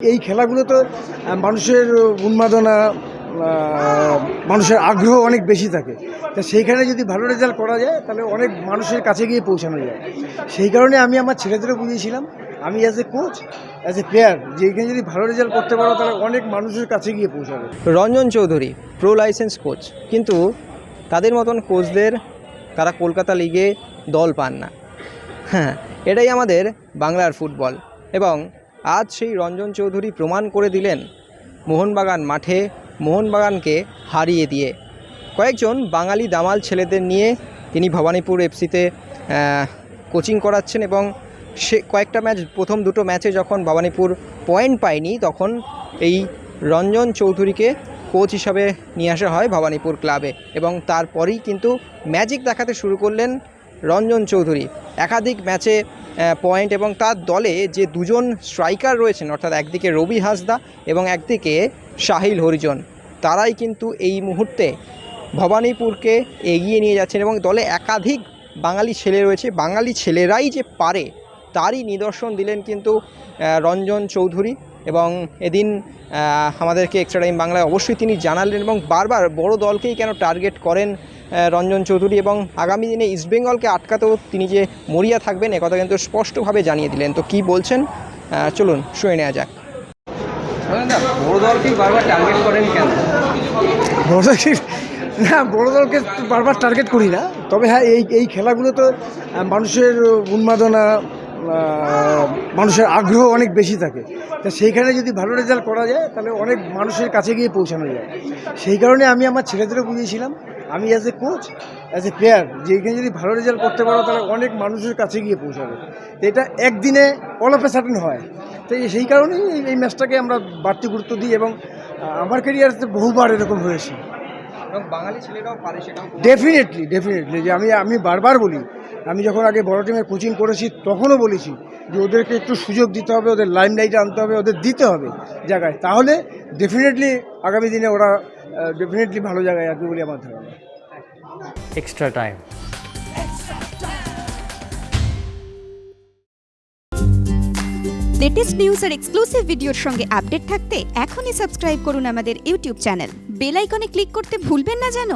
এই খেলাগুলোতে মানুষের উন্মাদনা, মানুষের আগ্রহ অনেক বেশি থাকে। তা সেইখানে যদি ভালো রেজাল্ট করা যায় তাহলে অনেক মানুষের কাছে গিয়ে পৌঁছানো যায়। সেই কারণে আমি আমার ছেলেদেরও বুঝিয়েছিলাম, আমি as a coach, as a player, যে এখানে যদি ভালো রেজাল্ট করতে পারো তাহলে অনেক মানুষের কাছে গিয়ে পৌঁছাবে। Ranjan Chowdhury pro licence coach, কিন্তু তাদের মতন কোচদের তারা কলকাতা লিগে দল পান না। হ্যাঁ, এটাই আমাদের বাংলার ফুটবল। এবং আজ সেই রঞ্জন চৌধুরী প্রমাণ করে দিলেন মোহনবাগান মাঠে, মোহনবাগানকে হারিয়ে দিয়ে। কয়েকজন বাঙালি দামাল ছেলেদের নিয়ে তিনি ভবানীপুর এফসিতে কোচিং করাচ্ছেন এবং সে কয়েকটা ম্যাচ, প্রথম দুটো ম্যাচে যখন ভবানীপুর পয়েন্ট পায়নি তখন এই রঞ্জন চৌধুরীকে কোচ হিসাবে নিয়ে আসা হয় ভবানীপুর ক্লাবে এবং তারপরেই কিন্তু ম্যাজিক দেখাতে শুরু করলেন রঞ্জন চৌধুরী। একাধিক ম্যাচে পয়েন্ট এবং তার দলে যে দুজন স্ট্রাইকার রয়েছেন, অর্থাৎ একদিকে রবি হাসদা এবং একদিকে সাহিল হরিজন, তারাই কিন্তু এই মুহূর্তে ভবানীপুরকে এগিয়ে নিয়ে যাচ্ছেন এবং দলে একাধিক বাঙালি ছেলে রয়েছে। বাঙালি ছেলেরাই যে পারে তারই নিদর্শন দিলেন কিন্তু রঞ্জন চৌধুরী। এবং এদিন আমাদেরকে এক্সট্রা টাইম বাংলায় অবশ্যই তিনি জানালেন এবং বারবার বড় দলকেই কেন টার্গেট করেন রঞ্জন চৌধুরী, এবং আগামী দিনে ইস্টবেঙ্গলকে আটকাতেও তিনি যে মরিয়া থাকবেন একথা কিন্তু স্পষ্টভাবে জানিয়ে দিলেন। তো কী বলছেন চলুন শুনে নেওয়া যাক। বড় দলকেই বারবার টার্গেট করেন কেন? না, বড় দলকে বারবার টার্গেট করি না, তবে হ্যাঁ এই খেলাগুলোতে মানুষের উন্মাদনা, মানুষের আগ্রহ অনেক বেশি থাকে। তা সেইখানে যদি ভালো রেজাল্ট করা যায় তাহলে অনেক মানুষের কাছে গিয়ে পৌঁছানো যায়। সেই কারণে আমি আমার ছেলেদেরও বুঝিয়েছিলাম, আমি as a coach, as a player, যে এখানে যদি ভালো রেজাল্ট করতে পারো তাহলে অনেক মানুষের কাছে গিয়ে পৌঁছাবে। তো এটা একদিনে অল অফ এ সাডেন হয়। তো সেই কারণেই এই ম্যাচটাকে আমরা বাড়তি গুরুত্ব দিই এবং আমার ক্যারিয়ারতে বহুবার এরকম হয়েছে। বাঙালি ছেলেরাও পারে, সেটাও ডেফিনেটলি যে আমি বারবার বলি, আমি যখন আগে বড় টিমে কোচিং করেছি তখনও বলেছি যে ওদেরকে একটু সুযোগ দিতে হবে, ওদের লাইমলাইটে আনতে হবে, ওদের দিতে হবে জায়গায়, তাহলে ডেফিনেটলি আগামী দিনে ওরা ডেফিনেটলি ভালো জায়গায় আসবে বলে আমার ধারণা। Extra time. লেটেস্ট নিউজ আর এক্সক্লুসিভ ভিডিওর সঙ্গে আপডেট থাকতে এখনই সাবস্ক্রাইব করুন আমাদের ইউটিউব চ্যানেল। বেল আইকনে ক্লিক করতে ভুলবেন না যেন।